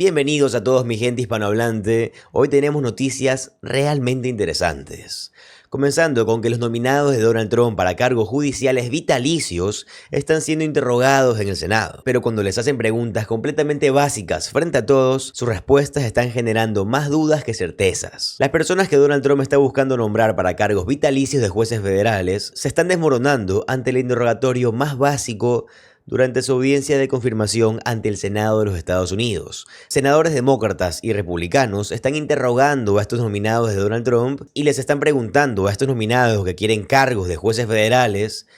Bienvenidos a todos mi gente hispanohablante. Hoy tenemos noticias realmente interesantes. Comenzando con que los nominados de Donald Trump para cargos judiciales vitalicios están siendo interrogados en el Senado. Pero cuando les hacen preguntas completamente básicas frente a todos, sus respuestas están generando más dudas que certezas. Las personas que Donald Trump está buscando nombrar para cargos vitalicios de jueces federales se están desmoronando ante el interrogatorio más básico durante su audiencia de confirmación ante el Senado de los Estados Unidos. Senadores demócratas y republicanos están interrogando a estos nominados de Donald Trump y les están preguntando a estos nominados que quieren cargos de jueces federales,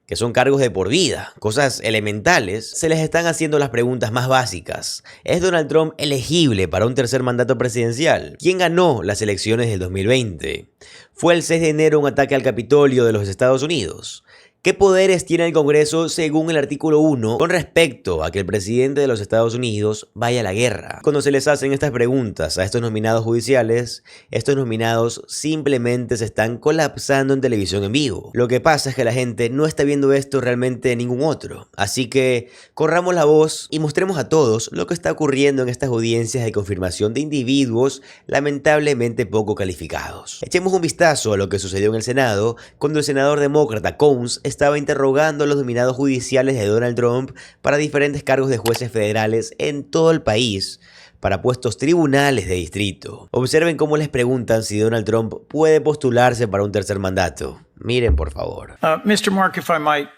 que son cargos de por vida, cosas elementales, se les están haciendo las preguntas más básicas. ¿Es Donald Trump elegible para un tercer mandato presidencial? ¿Quién ganó las elecciones del 2020? ¿Fue el 6 de enero un ataque al Capitolio de los Estados Unidos? ¿Qué poderes tiene el Congreso según el artículo 1 con respecto a que el presidente de los Estados Unidos vaya a la guerra? Cuando se les hacen estas preguntas a estos nominados judiciales, estos nominados simplemente se están colapsando en televisión en vivo. Lo que pasa es que la gente no está viendo esto realmente en ningún otro. Así que corramos la voz y mostremos a todos lo que está ocurriendo en estas audiencias de confirmación de individuos lamentablemente poco calificados. Echemos un vistazo a lo que sucedió en el Senado cuando el senador demócrata Coons estaba interrogando a los nominados judiciales de Donald Trump para diferentes cargos de jueces federales en todo el país para puestos tribunales de distrito. Observen cómo les preguntan si Donald Trump puede postularse para un tercer mandato. Miren, por favor. Mr. Mark, if I might,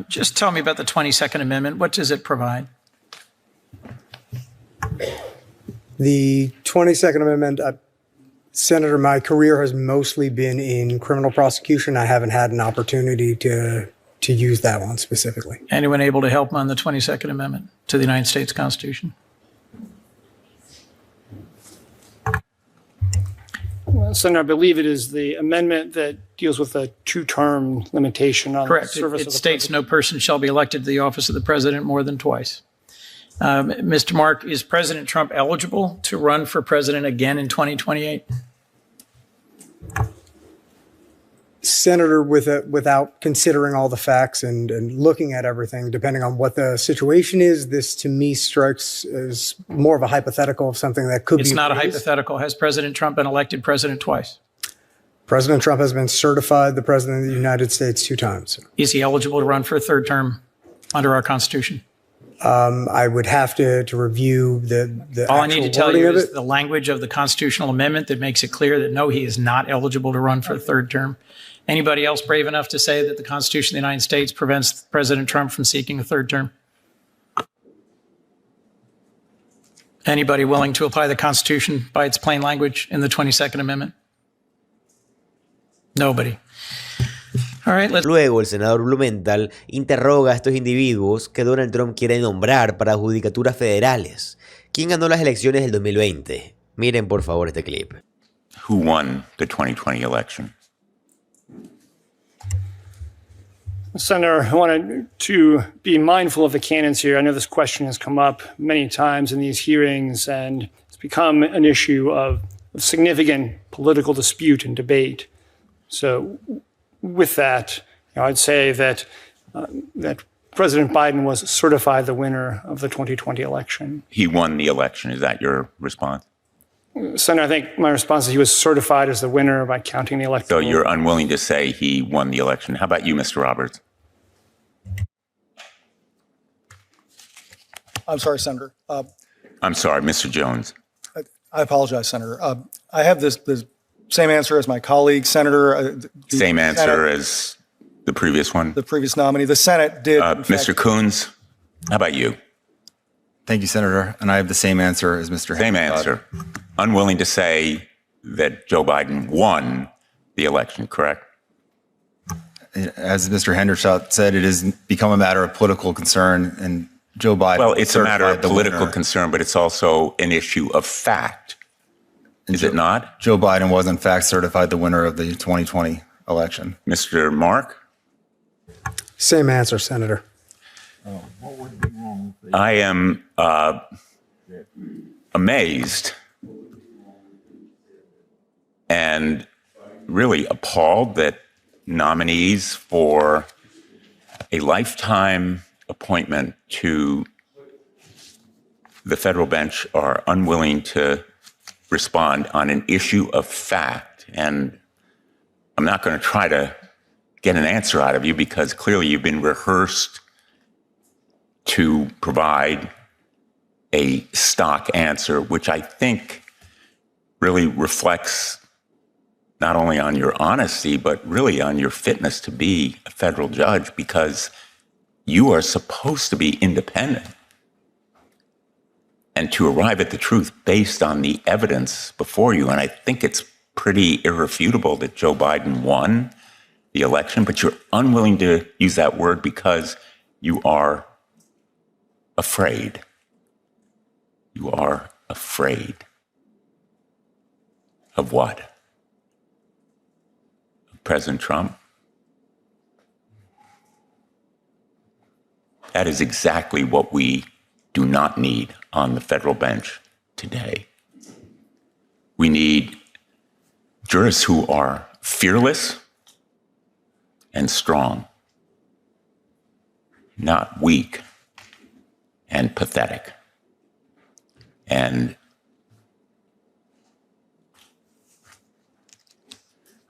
just tell me about the 22nd Amendment. What does it provide? The 22nd Amendment, Senator, my career has mostly been in criminal prosecution. I haven't had an opportunity to use that one specifically. Anyone able to help on the 22nd Amendment to the United States Constitution? Well, Senator, I believe it is the amendment that deals with the two-term limitation on Correct. the service It of the states president. no person shall be elected to the office of the president more than twice. Mr. Mark, is President Trump eligible to run for president again in 2028? Senator, without considering all the facts and looking at everything, depending on what the situation is, this to me strikes as more of a hypothetical of something that could be. It's not a raised. hypothetical. Has President Trump been elected president twice? President Trump has been certified the president of the United States 2 times. Is he eligible to run for a third term under our Constitution? I would have to review the All I need to actual tell wording you of is it. the language of the constitutional amendment that makes it clear that no, he is not eligible to run for a third term. Anybody else brave enough to say that the Constitution of the United States prevents President Trump from seeking a third term? Anybody willing to apply the Constitution by its plain language in the 22nd Amendment? Nobody. All right, Luego, el senador Blumenthal interroga a estos individuos que Donald Trump quiere nombrar para judicaturas federales. ¿Quién ganó las elecciones del 2020? Miren, por favor, este clip. Who won the 2020 election? Senator, I wanted to be mindful of the canons here. I know this question has come up many times in these hearings, and it's become an issue of significant political dispute and debate. So with that, I'd say that that President Biden was certified the winner of the 2020 election. He won the election. Is that your response? Senator, I think my response is he was certified as the winner by counting the electoral. So you're unwilling to say he won the election. How about you, Mr. Roberts? I'm sorry, Senator. I'm sorry, Mr. Jones. I apologize, Senator. I have this same answer as my colleague, Senator. Same answer as the previous one. The previous nominee. The Senate did. Mr. Coons, how about you? Thank you, Senator. And I have the same answer as Mr. Same Hendershot. answer. Unwilling to say that Joe Biden won the election, correct? As Mr. Hendershot said, it has become a matter of political concern, and Joe Biden. Well, it's a matter of certified the political winner. concern, but it's also an issue of fact. Is it not? Joe Biden was, in fact, certified the winner of the 2020 election. Mr. Mark? Same answer, Senator. I am amazed and really appalled that nominees for a lifetime appointment to the federal bench are unwilling to respond on an issue of fact. And I'm not going to try to get an answer out of you because clearly you've been rehearsed to provide a stock answer, which I think really reflects not only on your honesty, but really on your fitness to be a federal judge, because you are supposed to be independent and to arrive at the truth based on the evidence before you. And I think it's pretty irrefutable that Joe Biden won the election, but you're unwilling to use that word because you are afraid. You are afraid of what? President Trump? That is exactly what we do not need on the federal bench today. We need jurists who are fearless and strong, not weak and pathetic. And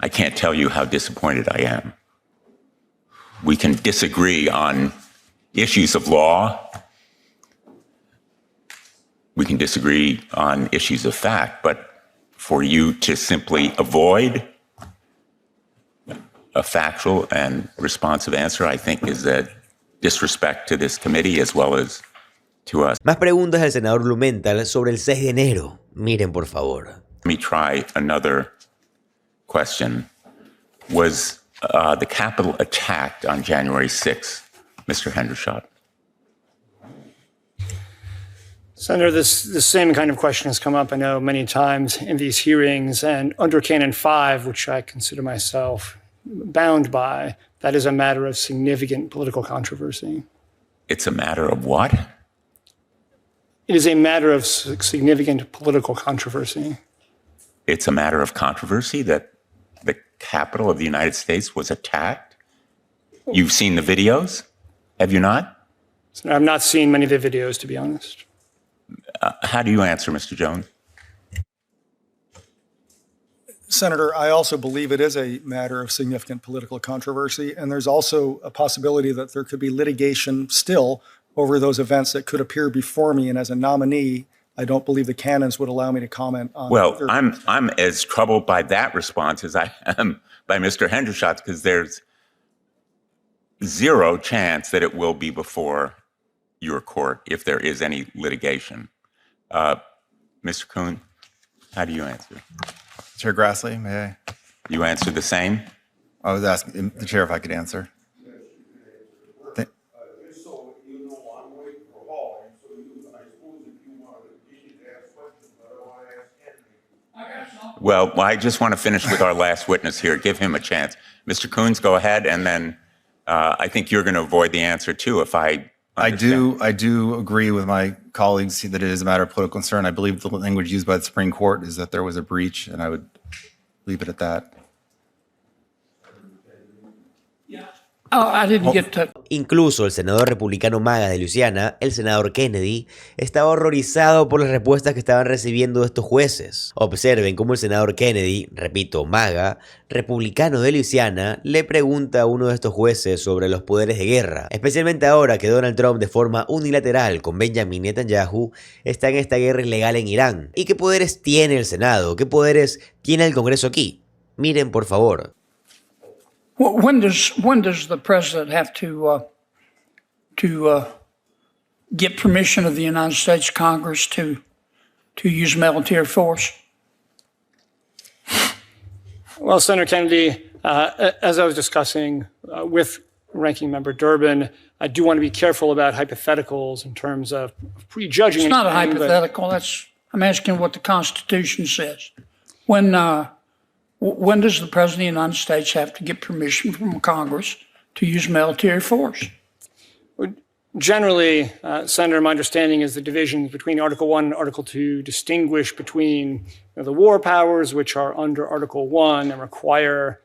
I can't tell you how disappointed I am. We can disagree on issues of law. We can disagree on issues of fact, but for you to simply avoid a factual and responsive answer, I think is a disrespect to this committee as well as to us. Más preguntas del senador Blumenthal sobre el 6 de enero. Miren, por favor. Let me try another question. Was the Capitol attacked on January 6th, Mr. Hendershot? Senator, the same kind of question has come up, I know, many times in these hearings. And under Canon 5, which I consider myself bound by, that is a matter of significant political controversy. It's a matter of what? It is a matter of significant political controversy. It's a matter of controversy that the Capitol of the United States was attacked? You've seen the videos, have you not? Senator, I've not seen many of the videos, to be honest. How do you answer, Mr. Jones? Senator, I also believe it is a matter of significant political controversy, and there's also a possibility that there could be litigation still over those events that could appear before me. And as a nominee, I don't believe the canons would allow me to comment on. Well, I'm as troubled by that response as I am by Mr. Hendershot's, because there's zero chance that it will be before your court if there is any litigation. Mr. Kuhn, how do you answer? Chair Grassley, may I? You answer the same? I was asking the chair if I could answer. Well, I just want to finish with our last witness here. Give him a chance. Mr. Coons, go ahead, and then I think you're going to avoid the answer too if I understand. I do agree with my colleagues that it is a matter of political concern. I believe the language used by the Supreme Court is that there was a breach, and I would leave it at that. I didn't get to. Incluso el senador republicano MAGA de Luisiana, el senador Kennedy, estaba horrorizado por las respuestas que estaban recibiendo de estos jueces. Observen cómo el senador Kennedy, repito, MAGA, republicano de Luisiana, le pregunta a uno de estos jueces sobre los poderes de guerra, especialmente ahora que Donald Trump de forma unilateral con Benjamin Netanyahu está en esta guerra ilegal en Irán. ¿Y qué poderes tiene el Senado? ¿Qué poderes tiene el Congreso aquí? Miren, por favor. When does the president have to get permission of the United States Congress to use military force? Well, Senator Kennedy, as I was discussing with Ranking Member Durbin, I do want to be careful about hypotheticals in terms of prejudging. It's not a hypothetical. I'm asking what the Constitution says. When does the President of the United States have to get permission from Congress to use military force? Generally, Senator, my understanding is the divisions between Article 1 and Article 2 distinguish between the war powers, which are under Article 1 and require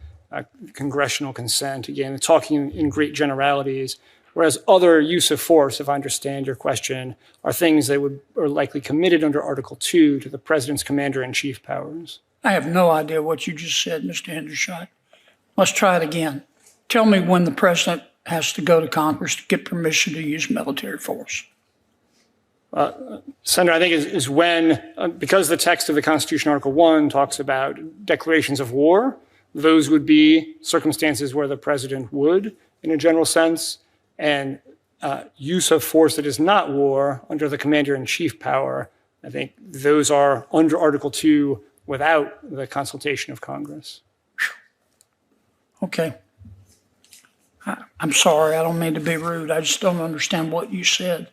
congressional consent. Again, talking in great generalities. whereas other use of force, if I understand your question, are things that are likely committed under Article 2 to the president's commander-in-chief powers. I have no idea what you just said, Mr. Hendershot. Let's try it again. Tell me when the president has to go to Congress to get permission to use military force. Senator, I think is when, because the text of the Constitution, Article 1, talks about declarations of war, those would be circumstances where the president would, in a general sense, and use of force that is not war under the commander-in-chief power, I think those are under Article 2 without the consultation of Congress. Okay. I'm sorry, I don't mean to be rude. I just don't understand what you said.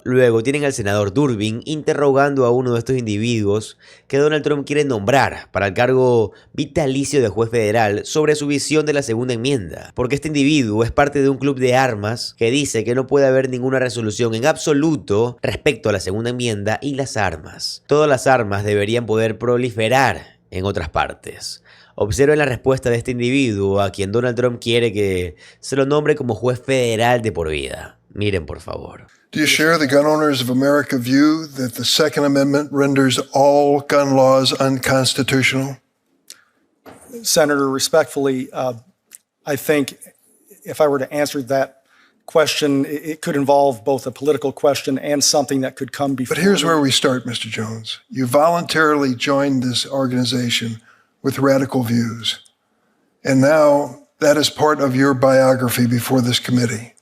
Luego tienen al senador Durbin interrogando a uno de estos individuos que Donald Trump quiere nombrar para el cargo vitalicio de juez federal sobre su visión de la segunda enmienda, porque este individuo es parte de un club de armas que dice que no puede haber ninguna resolución en absoluto respecto a la segunda enmienda y las armas. Todas las armas deberían poder proliferar en otras partes. Observen la respuesta de este individuo a quien Donald Trump quiere que se lo nombre como juez federal de por vida. Miren, por favor. Do you share the gun owners of America view that the Second Amendment renders all gun laws unconstitutional? Senator, respectfully, I think if I were to answer that question, it could involve both a political question and something that could come before. But here's where we start, Mr. Jones. You voluntarily joined this organization with radical views. And now that is part of your biography before this committee.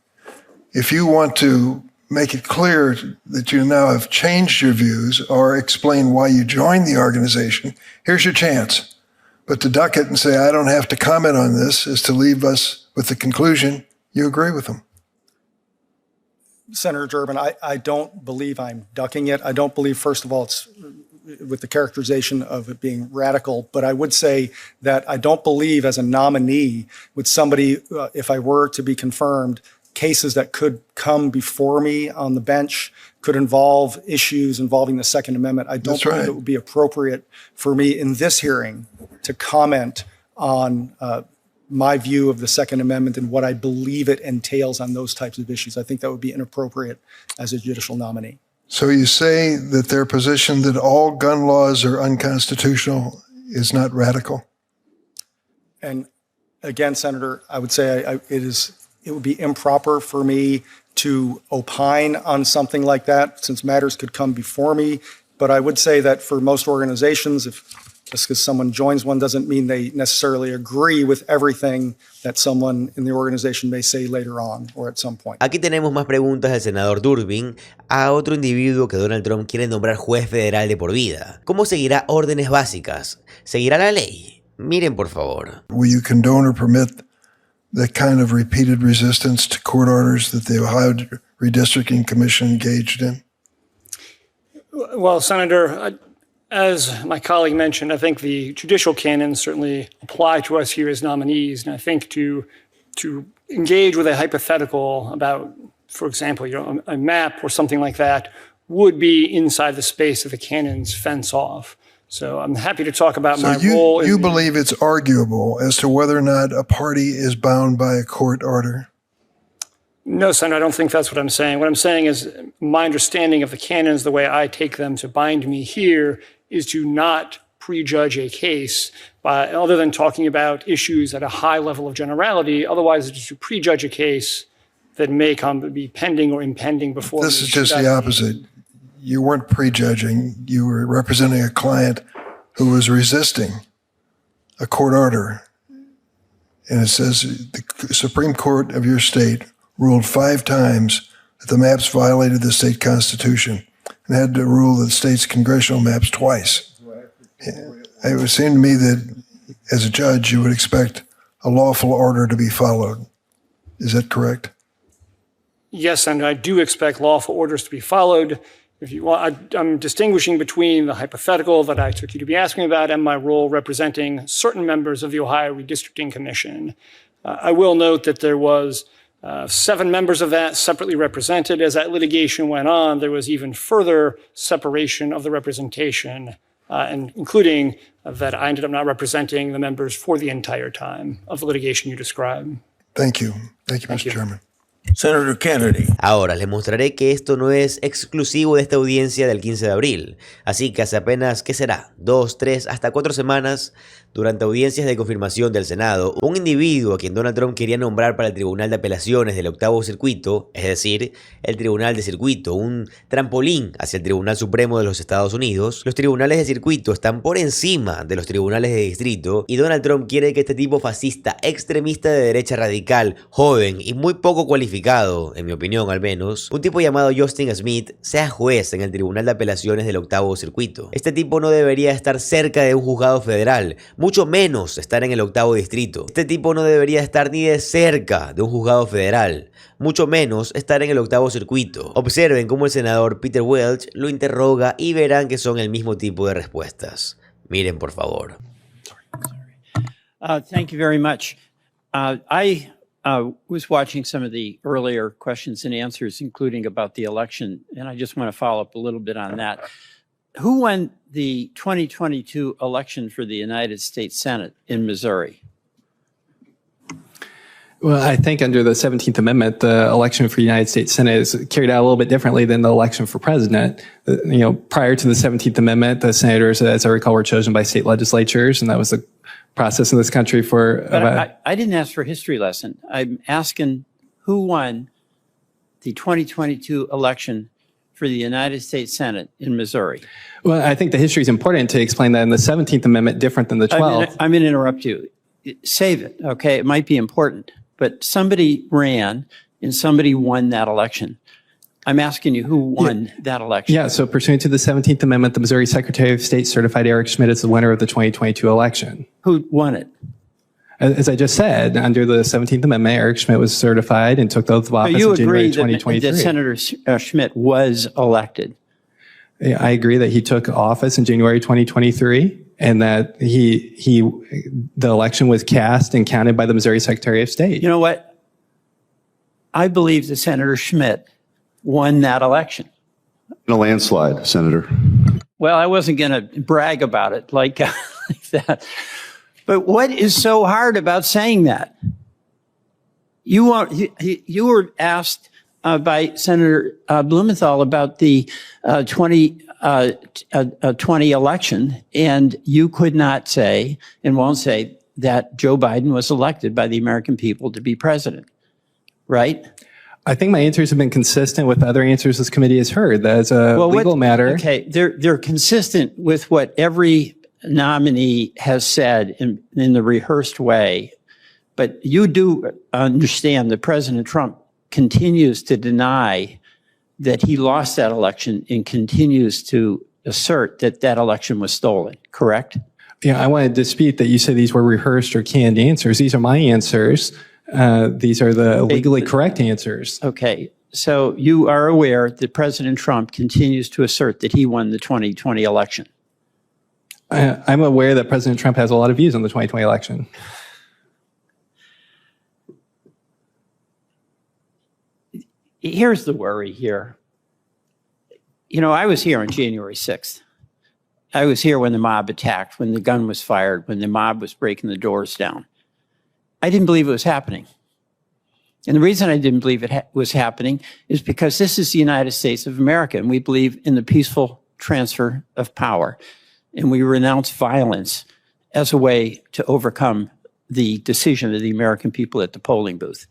If you want to make it clear that you now have changed your views or explain why you joined the organization, here's your chance. But to duck it and say, I don't have to comment on this, is to leave us with the conclusion you agree with them. Senator Durbin, I don't believe I'm ducking it. I don't believe, first of all, it's with the characterization of it being radical, but I would say that I don't believe as a nominee with somebody, if I were to be confirmed, cases that could come before me on the bench could involve issues involving the Second Amendment. I don't believe it would be appropriate for me in this hearing to comment on my view of the Second Amendment and what I believe it entails on those types of issues. I think that would be inappropriate as a judicial nominee. So you say that their position that all gun laws are unconstitutional is not radical? And again, Senator, I would say it would be improper for me to opine on something like that since matters could come before me. But I would say that for most organizations, just because someone joins one doesn't mean they necessarily agree with everything that someone in the organization may say later on or at some point. Aquí tenemos más preguntas del senador Durbin a otro individuo que Donald Trump quiere nombrar juez federal de por vida. ¿Cómo seguirá órdenes básicas? ¿Seguirá la ley? Miren, por favor. Will you condone or permit that kind of repeated resistance to court orders that the Ohio Redistricting Commission engaged in? Well, Senator, as my colleague mentioned, I think the judicial canons certainly apply to us here as nominees. And I think to engage with a hypothetical about, for example, a map or something like that would be inside the space of the canons fence off. So I'm happy to talk about my role. You believe it's arguable as to whether or not a party is bound by a court order? No, Senator, I don't think that's what I'm saying. What I'm saying is my understanding of the canons, the way I take them to bind me here, is to not prejudge a case by, other than talking about issues at a high level of generality. Otherwise, it's to prejudge a case that may be pending or impending before. This is just the opposite. You weren't prejudging. You were representing a client who was resisting a court order. And it says the Supreme Court of your state ruled 5 times that the maps violated the state constitution and had to rule the state's congressional maps twice. It would seem to me that as a judge, you would expect a lawful order to be followed. Is that correct? Yes, and I do expect lawful orders to be followed. If you want, I'm distinguishing between the hypothetical that I took you to be asking about and my role representing certain members of the Ohio Redistricting Commission. I will note that there was 7 members of that separately represented. As that litigation went on, there was even further separation of the representation, and including that I ended up not representing the members for the entire time of the litigation you described. Thank you. Thank you, Mr. Chairman. Senator Kennedy. Ahora, les mostraré que esto no es exclusivo de esta audiencia del 15 de abril. Así que hace apenas, ¿qué será? 2, 3, hasta 4 semanas, durante audiencias de confirmación del Senado, un individuo a quien Donald Trump quería nombrar para el Tribunal de Apelaciones del Octavo Circuito, es decir, el Tribunal de Circuito, un trampolín hacia el Tribunal Supremo de los Estados Unidos. Los tribunales de circuito están por encima de los tribunales de distrito y Donald Trump quiere que este tipo fascista, extremista de derecha radical, joven y muy poco cualificado, en mi opinión al menos, un tipo llamado Justin Smith, sea juez en el Tribunal de Apelaciones del Octavo Circuito. Este tipo no debería estar cerca de un juzgado federal, mucho menos estar en el Octavo Distrito. Este tipo no debería estar ni de cerca de un juzgado federal, mucho menos estar en el Octavo Circuito. Observen cómo el senador Peter Welch lo interroga y verán que son el mismo tipo de respuestas. Miren, por favor. Thank you very much. I was watching some of the earlier questions and answers, including about the election, and I just want to follow up a little bit on that. Who won the 2022 election for the United States Senate in Missouri? Well, I think under the 17th Amendment, the election for United States Senate is carried out a little bit differently than the election for president. Prior to the 17th Amendment, the senators, as I recall, were chosen by state legislatures, and that was the process in this country for... But I didn't ask for a history lesson. I'm asking who won the 2022 election for the United States Senate in Missouri. Well, I think the history is important to explain that in the 17th Amendment, different than the 12th. I'm going to interrupt you. Save it, okay? It might be important. But somebody ran and somebody won that election. I'm asking you who won that election. Yeah, so pursuant to the 17th Amendment, the Missouri Secretary of State certified Eric Schmitt as the winner of the 2022 election. Who won it? As I just said, under the 17th Amendment, Eric Schmitt was certified and took the oath of office in January 2023. That Senator Schmitt was elected? Yeah, I agree that he took office in January 2023 and that the election was cast and counted by the Missouri Secretary of State. You know what? I believe that Senator Schmitt won that election. In a landslide, Senator. Well, I wasn't going to brag about it like that. But what is so hard about saying that? You were asked by Senator Blumenthal about the 2020 election, and you could not say and won't say that Joe Biden was elected by the American people to be president, right? I think my answers have been consistent with other answers this committee has heard. That as a legal matter. Okay, they're consistent with what every nominee has said in the rehearsed way, but you do understand that President Trump continues to deny that he lost that election and continues to assert that that election was stolen, correct? Yeah, I want to dispute that you say these were rehearsed or canned answers. These are my answers. These are the legally correct answers. Okay, so you are aware that President Trump continues to assert that he won the 2020 election? I'm aware that President Trump has a lot of views on the 2020 election. Here's the worry here. You know, I was here on January 6th. I was here when the mob attacked, when the gun was fired, when the mob was breaking the doors down. I didn't believe it was happening. And the reason I didn't believe it was happening is because this is the United States of America, and we believe in the peaceful transfer of power. And we renounce violence as a way to overcome the decision of the American people at the polling booth.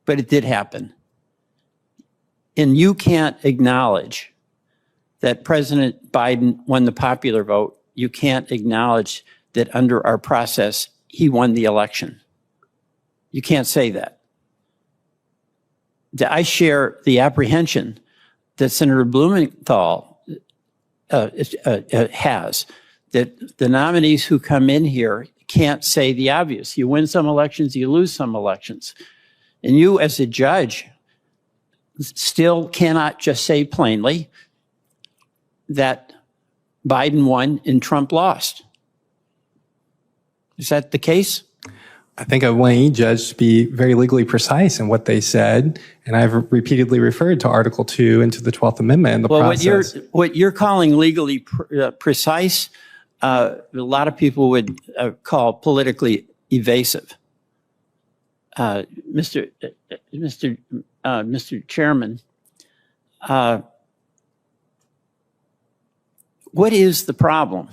But it did happen. And you can't acknowledge that President Biden won the popular vote. You can't acknowledge that under our process, he won the election. You can't say that. I share the apprehension that Senator Blumenthal has, that the nominees who come in here can't say the obvious. You win some elections, you lose some elections. And you, as a judge, still cannot just say plainly that Biden won and Trump lost. Is that the case? I think I want any judge to be very legally precise in what they said, and I've repeatedly referred to Article 2 and to the 12th Amendment in the process. What you're calling legally precise, a lot of people would call politically evasive. Mr. Chairman, what is the problem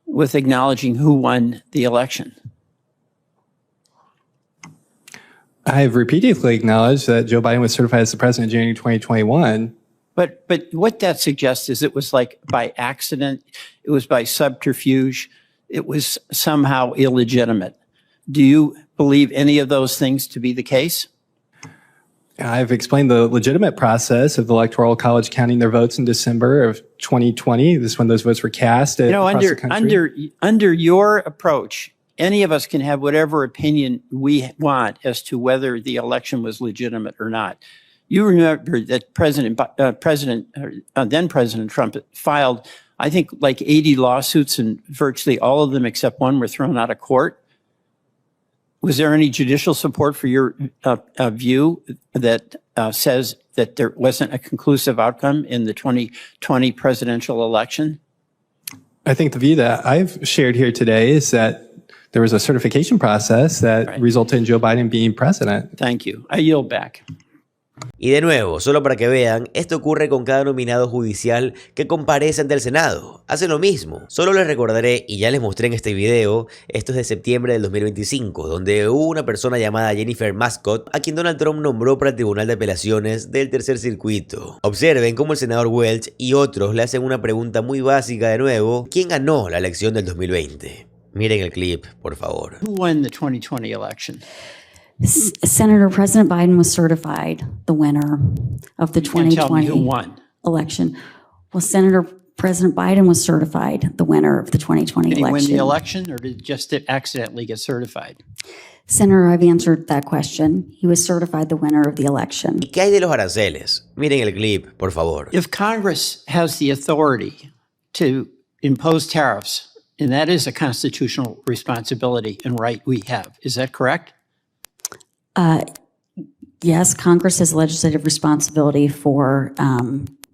with acknowledging who won the election? I have repeatedly acknowledged that Joe Biden was certified as the president in January 2021. But what that suggests is it was like by accident, it was by subterfuge, it was somehow illegitimate. Do you believe any of those things to be the case? I've explained the legitimate process of the Electoral College counting their votes in December of 2020. This is when those votes were cast across the country. Under your approach, any of us can have whatever opinion we want as to whether the election was legitimate or not. You remember that then President Trump filed, I think, like 80 lawsuits, and virtually all of them except one were thrown out of court. Was there any judicial support for your view that says that there wasn't a conclusive outcome in the 2020 presidential election? I think the view that I've shared here today is that there was a certification process that resulted in Joe Biden being president. Thank you. I yield back. Y de nuevo, solo para que vean, esto ocurre con cada nominado judicial que comparece ante el Senado. Hace lo mismo. Solo les recordaré, y ya les mostré en este video, esto es de septiembre del 2025, donde hubo una persona llamada Jennifer Mascott, a quien Donald Trump nombró para el Tribunal de Apelaciones del Tercer Circuito. Observen cómo el senador Welch y otros le hacen una pregunta muy básica de nuevo: ¿quién ganó la elección del 2020? Miren el clip, por favor. Who won the 2020 election? Senator, President Biden was certified the winner of the 2020 who won? election. Well, Senator, President Biden was certified the winner of the 2020 Did he election. win the election, or did it just accidentally get certified? Senator, I've answered that question. He was certified the winner of the election. ¿Y qué hay de los aranceles? Miren el clip, por favor. If Congress has the authority to impose tariffs, and that is a constitutional responsibility and right we have, is that correct? Yes, Congress has legislative responsibility for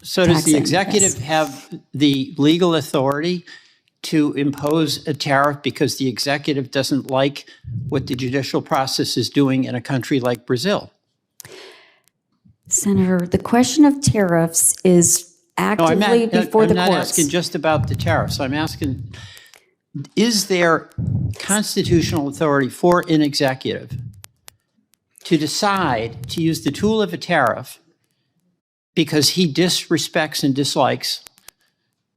So does the taxing, executive yes. have the legal authority to impose a tariff because the executive doesn't like what the judicial process is doing in a country like Brazil? Senator, the question of tariffs is actively before I'm the not courts. asking just about the tariffs. I'm asking, is there constitutional authority for an executive to decide to use the tool of a tariff because he disrespects and dislikes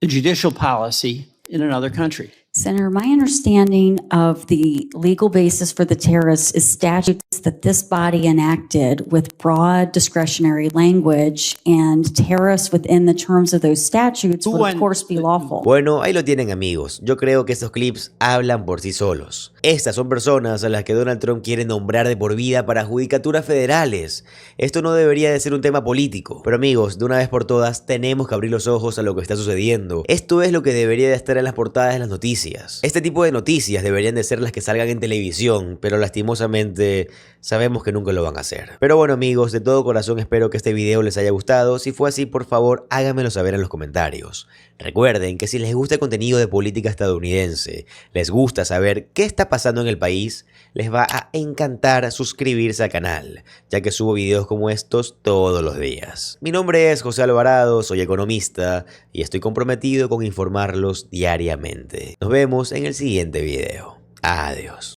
a judicial policy in another country? Senator, my understanding of the legal basis for the tariffs is statutes that this body enacted with broad discretionary language, and tariffs within the terms of those statutes would, of course, be lawful. Bueno, ahí lo tienen, amigos. Yo creo que estos clips hablan por sí solos. Estas son personas a las que Donald Trump quiere nombrar de por vida para judicaturas federales. Esto no debería de ser un tema político. Pero amigos, de una vez por todas, tenemos que abrir los ojos a lo que está sucediendo. Esto es lo que debería de estar en las portadas de las noticias. Este tipo de noticias deberían de ser las que salgan en televisión, pero lastimosamente sabemos que nunca lo van a hacer. Pero bueno, amigos, de todo corazón espero que este video les haya gustado. Si fue así, por favor, háganmelo saber en los comentarios. Recuerden que si les gusta el contenido de política estadounidense, les gusta saber qué está pasando en el país, les va a encantar suscribirse al canal, ya que subo videos como estos todos los días. Mi nombre es José Alvarado, soy economista y estoy comprometido con informarlos diariamente. Nos vemos en el siguiente video. Adiós.